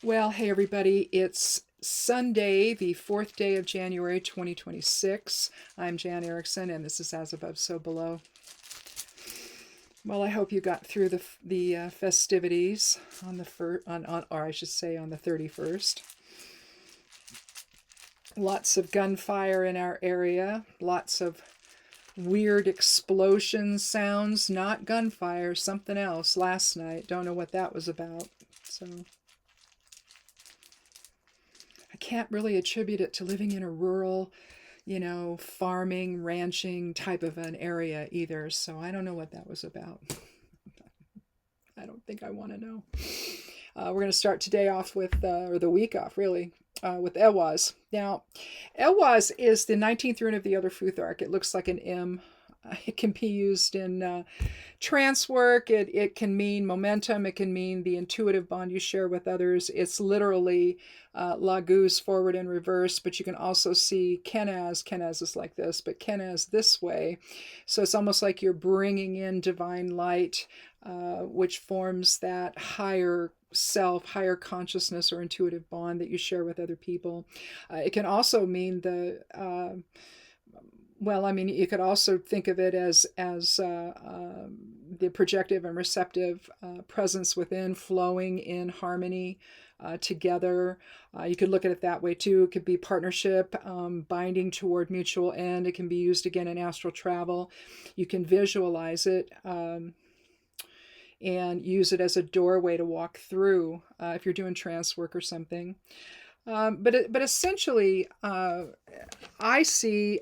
Well, hey everybody, it's Sunday, the 4th day of January 2026. I'm Jan Erickson, and this is As Above, So Below. Well, I hope you got through the festivities on or I should say on the 31st. Lots of gunfire in our area, lots of weird explosion sounds, not gunfire, something else last night. Don't know what that was about. So I can't really attribute it to living in a rural, farming, ranching type of an area either. So I don't know what that was about. I don't think I want to know. We're going to start today off with, or the week off really, with Elwaz. Now, Elwaz is the 19th rune of the Elder Futhark. It looks like an M. It can be used in trance work. It can mean momentum. It can mean the intuitive bond you share with others. It's literally Laguz forward and reverse, but you can also see Kenaz. Kenaz is like this, but Kenaz this way. So it's almost like you're bringing in divine light, which forms that higher self, higher consciousness or intuitive bond that you share with other people. It can also mean you could also think of it as the projective and receptive presence within, flowing in harmony together. You could look at it that way too. It could be partnership, binding toward mutual end. It can be used again in astral travel. You can visualize it and use it as a doorway to walk through if you're doing trance work or something. But essentially, I see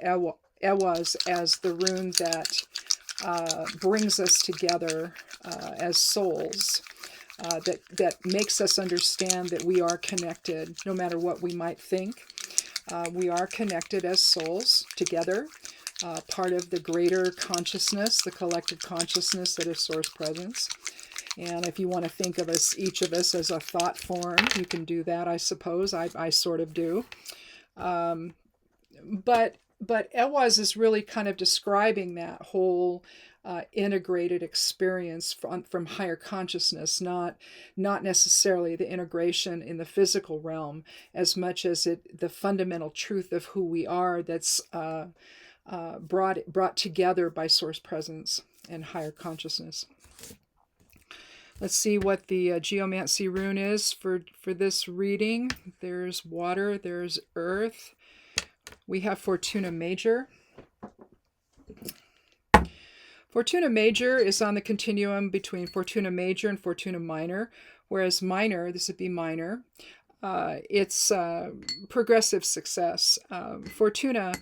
Elwaz as the rune that brings us together as souls, that makes us understand that we are connected, no matter what we might think. We are connected as souls together, part of the greater consciousness, the collective consciousness that is Source Presence. And if you want to think of us, each of us, as a thought form, you can do that, I suppose. I sort of do. But Elwaz is really kind of describing that whole integrated experience from higher consciousness, not necessarily the integration in the physical realm, as much as the fundamental truth of who we are that's brought together by Source Presence and higher consciousness. Let's see what the Geomancy rune is for this reading. There's water, there's earth. We have Fortuna Major. Fortuna Major is on the continuum between Fortuna Major and Fortuna Minor, whereas Minor, this would be minor, it's progressive success. Fortuna,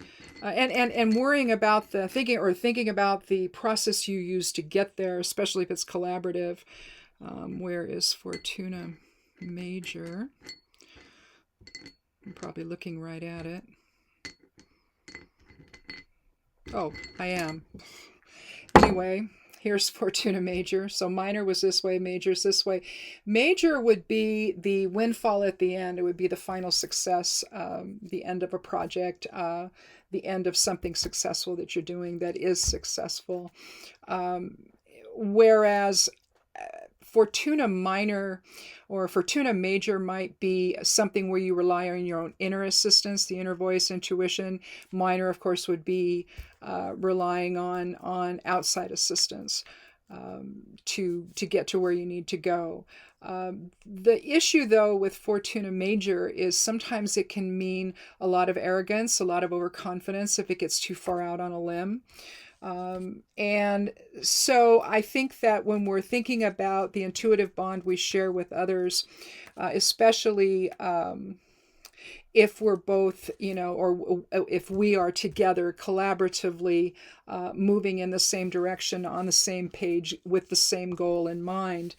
and worrying about thinking about the process you use to get there, especially if it's collaborative. Where is Fortuna Major? I'm probably looking right at it. Oh, I am. Anyway, here's Fortuna Major. So minor was this way, major's this way. Major would be the windfall at the end. It would be the final success, the end of a project, the end of something successful that you're doing that is successful. Whereas Fortuna Minor or Fortuna Major might be something where you rely on your own inner assistance, the inner voice, intuition. Minor, of course, would be relying on outside assistance to get to where you need to go. The issue, though, with Fortuna Major is sometimes it can mean a lot of arrogance, a lot of overconfidence if it gets too far out on a limb. And so I think that when we're thinking about the intuitive bond we share with others, especially if we're both, or if we are together collaboratively moving in the same direction, on the same page, with the same goal in mind,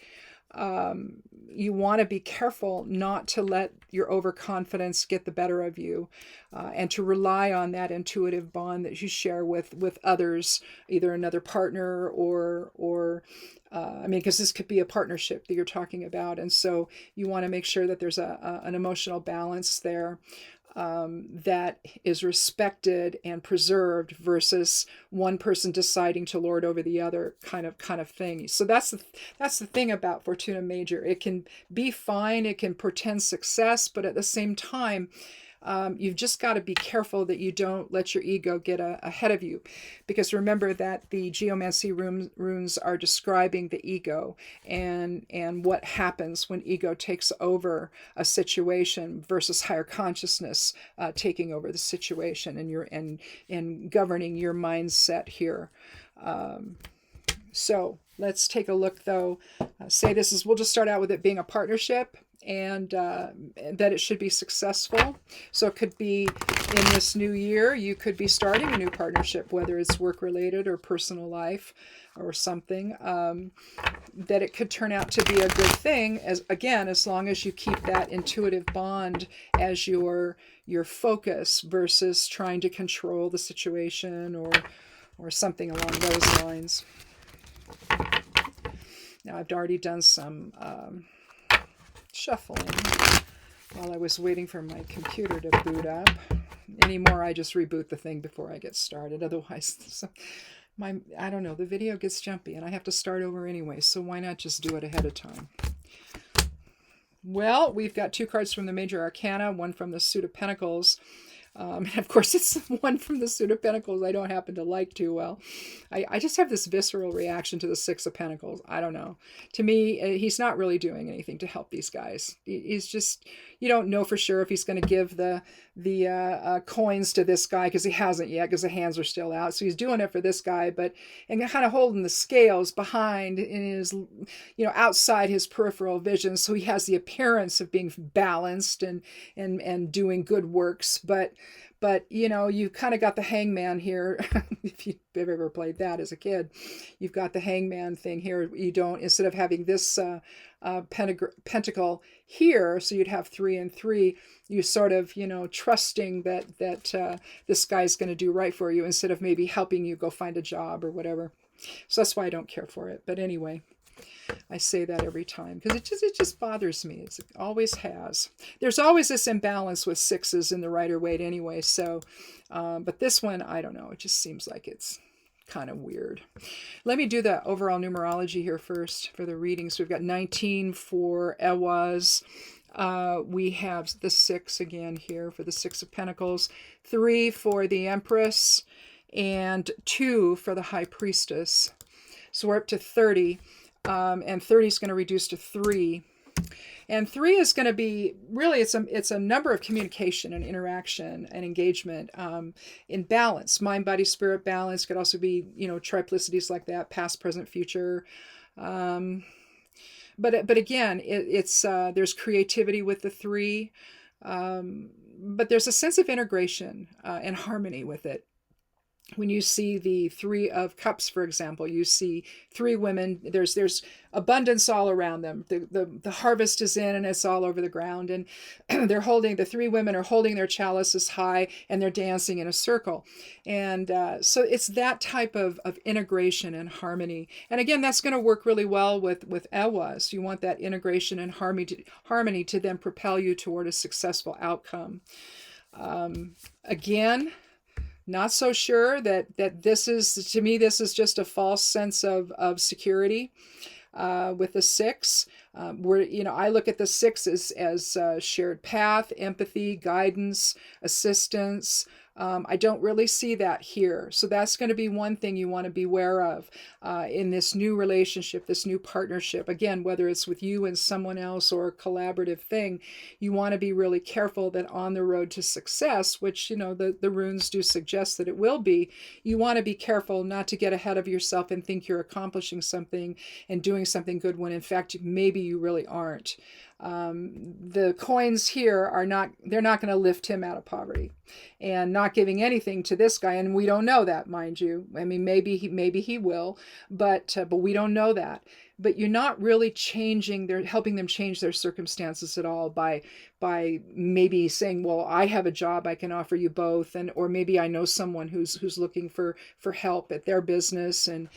you want to be careful not to let your overconfidence get the better of you, and to rely on that intuitive bond that you share with others, either another partner or because this could be a partnership that you're talking about, and so you want to make sure that there's an emotional balance there. that is respected and preserved versus one person deciding to lord over the other kind of thing. So that's the thing about Fortuna Major. It can be fine, it can portend success, but at the same time, you've just got to be careful that you don't let your ego get ahead of you. Because remember that the Geomancy runes are describing the ego and what happens when ego takes over a situation versus higher consciousness taking over the situation and governing your mindset here. So let's take a look though. We'll just start out with it being a partnership, and that it should be successful. So it could be in this new year, you could be starting a new partnership, whether it's work related or personal life or something, that it could turn out to be a good thing, as long as you keep that intuitive bond as your focus versus trying to control the situation or something along those lines. Now I've already done some shuffling while I was waiting for my computer to boot up. Anymore, I just reboot the thing before I get started. Otherwise, I don't know, the video gets jumpy and I have to start over anyway, so why not just do it ahead of time? Well, we've got 2 cards from the Major Arcana, 1 from the Suit of Pentacles. And of course, it's one from the Suit of Pentacles I don't happen to like too well. I just have this visceral reaction to the 6 of Pentacles. I don't know. To me, he's not really doing anything to help these guys. He's just, you don't know for sure if he's going to give the coins to this guy, because he hasn't yet, because the hands are still out. So he's doing it for this guy, and kind of holding the scales behind in his, outside his peripheral vision. So he has the appearance of being balanced and doing good works, but you kind of got the hangman here. If you've ever played that as a kid, you've got the hangman thing here. You don't, instead of having this pentacle here, so you'd have 3 and 3, you sort of, trusting that this guy's going to do right for you, instead of maybe helping you go find a job or whatever. So that's why I don't care for it. But anyway, I say that every time because it just bothers me. It always has. There's always this imbalance with 6s in the Rider-Waite anyway. So, but this one, I don't know. It just seems like it's kind of weird. Let me do the overall numerology here first for the readings. We've got 19 for Ehwaz. We have the 6 again here for the 6 of Pentacles, 3 for the Empress, and 2 for the High Priestess. So we're up to 30. And 30 is going to reduce to 3. And 3 is going to be, really, it's a number of communication and interaction and engagement in balance. Mind, body, spirit balance. Could also be, triplicities like that, past, present, future. But again, it's there's creativity with the 3. But there's a sense of integration and harmony with it. When you see the 3 of Cups, for example, you see 3 women. There's abundance all around them. The harvest is in and it's all over the ground. And the 3 women are holding their chalices high and they're dancing in a circle. And so it's that type of integration and harmony. And again, that's going to work really well with Ehwaz. You want that integration and harmony to then propel you toward a successful outcome. Again, not so sure that this is, to me, this is just a false sense of security with the 6. I look at the 6 as shared path, empathy, guidance, assistance. I don't really see that here. So that's going to be one thing you want to be aware of in this new relationship, this new partnership. Again, whether it's with you and someone else or a collaborative thing, you want to be really careful that on the road to success, which, the runes do suggest that it will be, you want to be careful not to get ahead of yourself and think you're accomplishing something and doing something good when in fact maybe you really aren't. The coins here they're not going to lift him out of poverty, and not giving anything to this guy. And we don't know that, mind you. I mean, maybe he will, but we don't know that. but you're not really helping them change their circumstances at all by maybe saying, well, I have a job, I can offer you both, or maybe I know someone who's looking for help at their business, and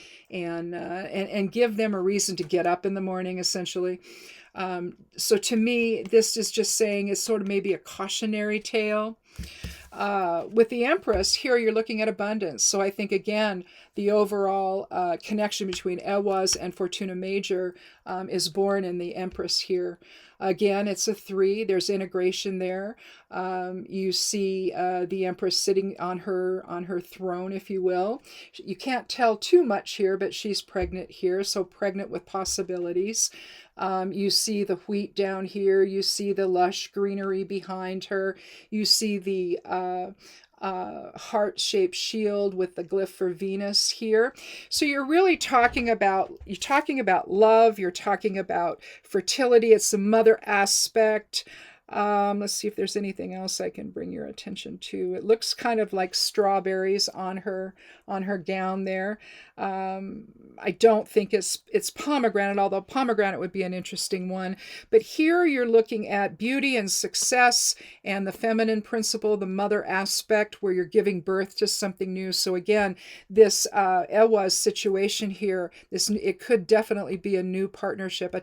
give them a reason to get up in the morning, essentially. So to me, this is just saying it's sort of maybe a cautionary tale. With the Empress, here you're looking at abundance. So I think, again, the overall connection between Ehwaz and Fortuna Major is born in the Empress here. Again, it's a 3. There's integration there. You see the Empress sitting on her throne, if you will. You can't tell too much here, but she's pregnant here, so pregnant with possibilities. You see the wheat down here. You see the lush greenery behind her. You see the heart-shaped shield with the glyph for Venus here. So you're really talking about love. You're talking about fertility. It's the mother aspect. Let's see if there's anything else I can bring your attention to. It looks kind of like strawberries on her gown there. I don't think it's pomegranate, although pomegranate would be an interesting one. But here you're looking at beauty and success and the feminine principle, the mother aspect, where you're giving birth to something new. So again, this Ehwaz situation here, it could definitely be a new partnership,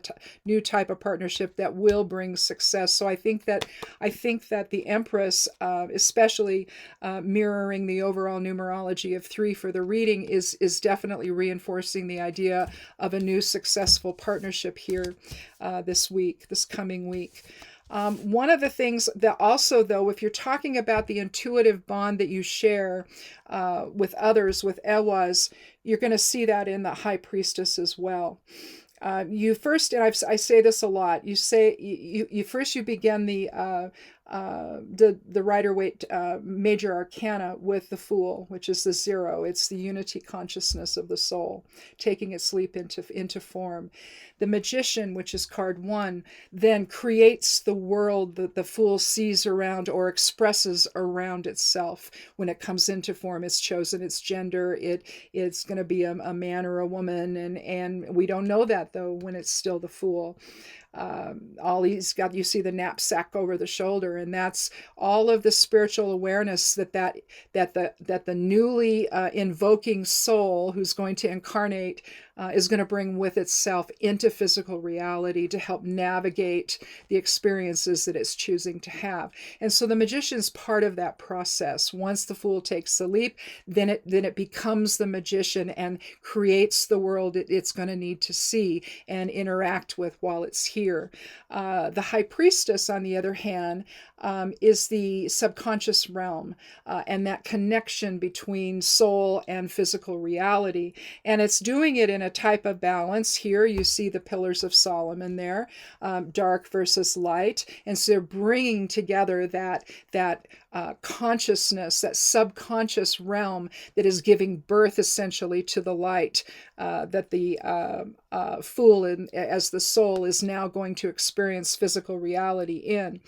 new type of partnership that will bring success. So I think that the Empress, especially mirroring the overall numerology of 3 for the reading, is definitely reinforcing the idea of a new successful partnership here this coming week. One of the things that also, though, if you're talking about the intuitive bond that you share with others, with Ehwaz, you're going to see that in the High Priestess as well. You first, and I say this a lot, you begin the Rider-Waite major arcana with the Fool, which is the 0. It's the unity consciousness of the soul, taking its leap into form. The Magician, which is card 1, then creates the world that the Fool sees around or expresses around itself. When it comes into form, it's chosen its gender. It's going to be a man or a woman, and we don't know that, though, when it's still the Fool. All he's got, you see the knapsack over the shoulder, and that's all of the spiritual awareness that the newly invoking soul who's going to incarnate is going to bring with itself into physical reality to help navigate the experiences that it's choosing to have. And so the Magician's part of that process. Once the Fool takes the leap, then it becomes the Magician and creates the world it's going to need to see and interact with while it's here. The High Priestess, on the other hand, is the subconscious realm and that connection between soul and physical reality. And it's doing it in a type of balance. Here you see the Pillars of Solomon there, dark versus light. And so they're bringing together that consciousness, that subconscious realm that is giving birth essentially to the light that the Fool, as the soul, is now going to experience physical reality in.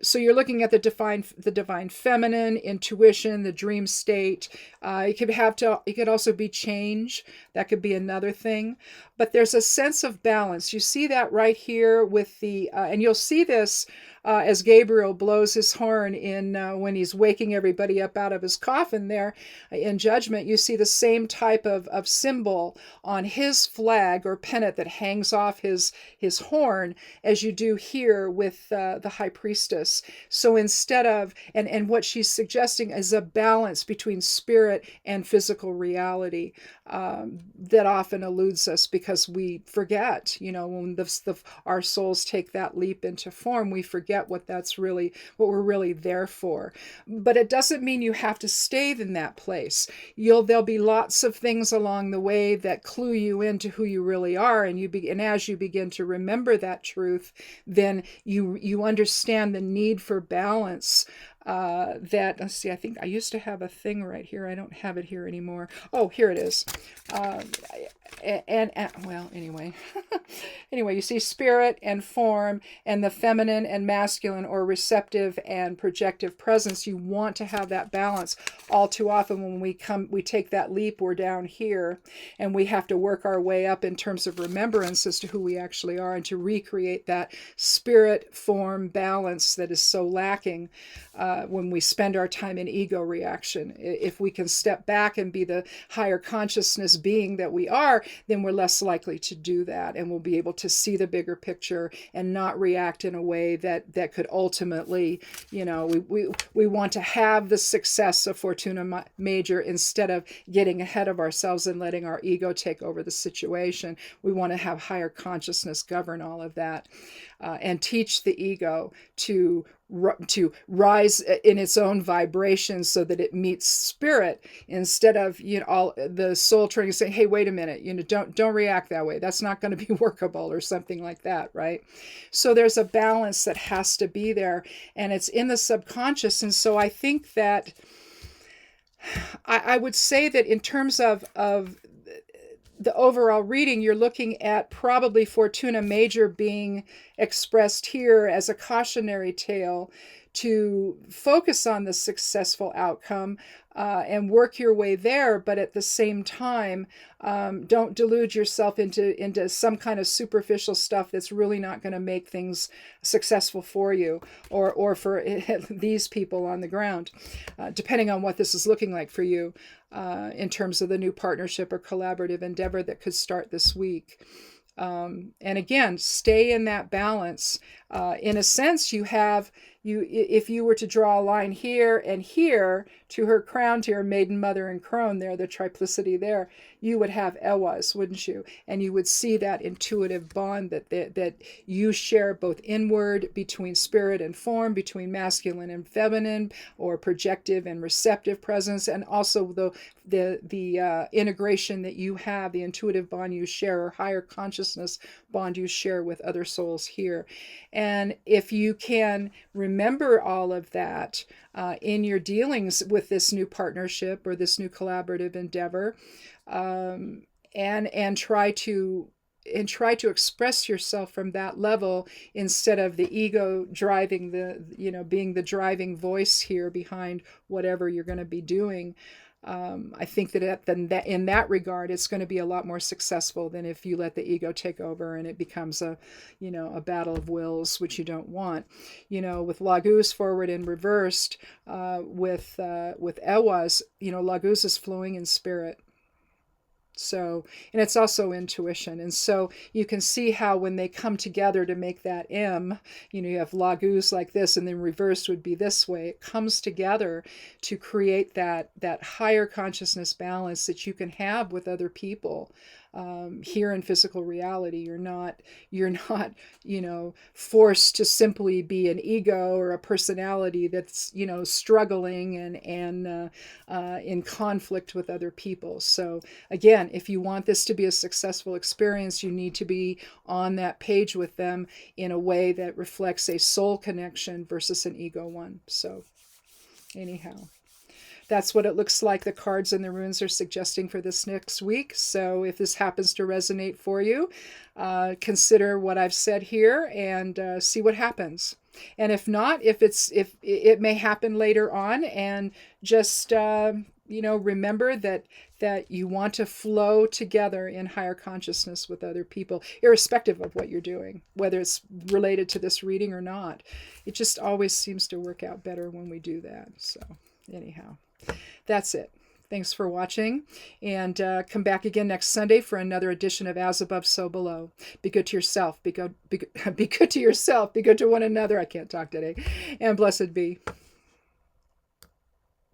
So you're looking at the divine feminine, intuition, the dream state. It could also be change. That could be another thing. But there's a sense of balance. You see that right here with and you'll see this as Gabriel blows his horn when he's waking everybody up out of his coffin there in Judgment. You see the same type of symbol on his flag or pennant that hangs off his horn as you do here with the High Priestess. So instead of, and what she's suggesting is a balance between spirit and physical reality that often eludes us because we forget, when our souls take that leap into form, we forget what we're really there for. But it doesn't mean you have to stay in that place. There'll be lots of things along the way that clue you into who you really are, and as you begin to remember that truth, then you understand the need for balance. Let's see, I think I used to have a thing right here. I don't have it here anymore. Oh, here it is. well, anyway. Anyway, you see spirit and form and the feminine and masculine, or receptive and projective presence. You want to have that balance. All too often when we take that leap, we're down here, and we have to work our way up in terms of remembrance as to who we actually are, and to recreate that spirit form balance that is so lacking when we spend our time in ego reaction. If we can step back and be the higher consciousness being that we are, then we're less likely to do that, and we'll be able to see the bigger picture and not react in a way that could ultimately, we want to have the success of Fortuna Major instead of getting ahead of ourselves and letting our ego take over the situation. We want to have higher consciousness govern all of that, and teach the ego to rise in its own vibration so that it meets spirit, instead of all the soul training saying, hey, wait a minute, don't react that way, that's not going to be workable, or something like that, right? So there's a balance that has to be there, and it's in the subconscious. And so I think that I would say that in terms of the overall reading, you're looking at probably Fortuna Major being expressed here as a cautionary tale to focus on the successful outcome and work your way there. But at the same time, don't delude yourself into some kind of superficial stuff that's really not going to make things successful for you, or for these people on the ground, depending on what this is looking like for you in terms of the new partnership or collaborative endeavor that could start this week. And again, stay in that balance. In a sense, if you were to draw a line here and here to her crown, to her maiden mother and crone there, the triplicity there, you would have Ewas, wouldn't you? And you would see that intuitive bond that you share both inward, between spirit and form, between masculine and feminine, or projective and receptive presence, and also the integration that you have, the intuitive bond you share, or higher consciousness bond you share with other souls here. And if you can remember all of that in your dealings with this new partnership or this new collaborative endeavor, and try to express yourself from that level, instead of the ego driving being the driving voice here behind whatever you're going to be doing. I think that in that regard, it's going to be a lot more successful than if you let the ego take over and it becomes a battle of wills, which you don't want. With Laguz forward and reversed, with Ewas, Laguz is flowing in spirit. So, and it's also intuition. And so you can see how when they come together to make that M, you have Laguz like this, and then reversed would be this way. It comes together to create that higher consciousness balance that you can have with other people. Here in physical reality, you're not forced to simply be an ego or a personality that's struggling and in conflict with other people. So again, if you want this to be a successful experience, you need to be on that page with them in a way that reflects a soul connection versus an ego one. So anyhow, that's what it looks like the cards and the runes are suggesting for this next week. So if this happens to resonate for you, consider what I've said here and see what happens. And if not, if it may happen later on, and just remember that you want to flow together in higher consciousness with other people, irrespective of what you're doing, whether it's related to this reading or not. It just always seems to work out better when we do that. So anyhow, that's it. Thanks for watching, and come back again next Sunday for another edition of As Above, So Below. Be good to yourself. Be good to yourself. Be good to one another. I can't talk today. And blessed be.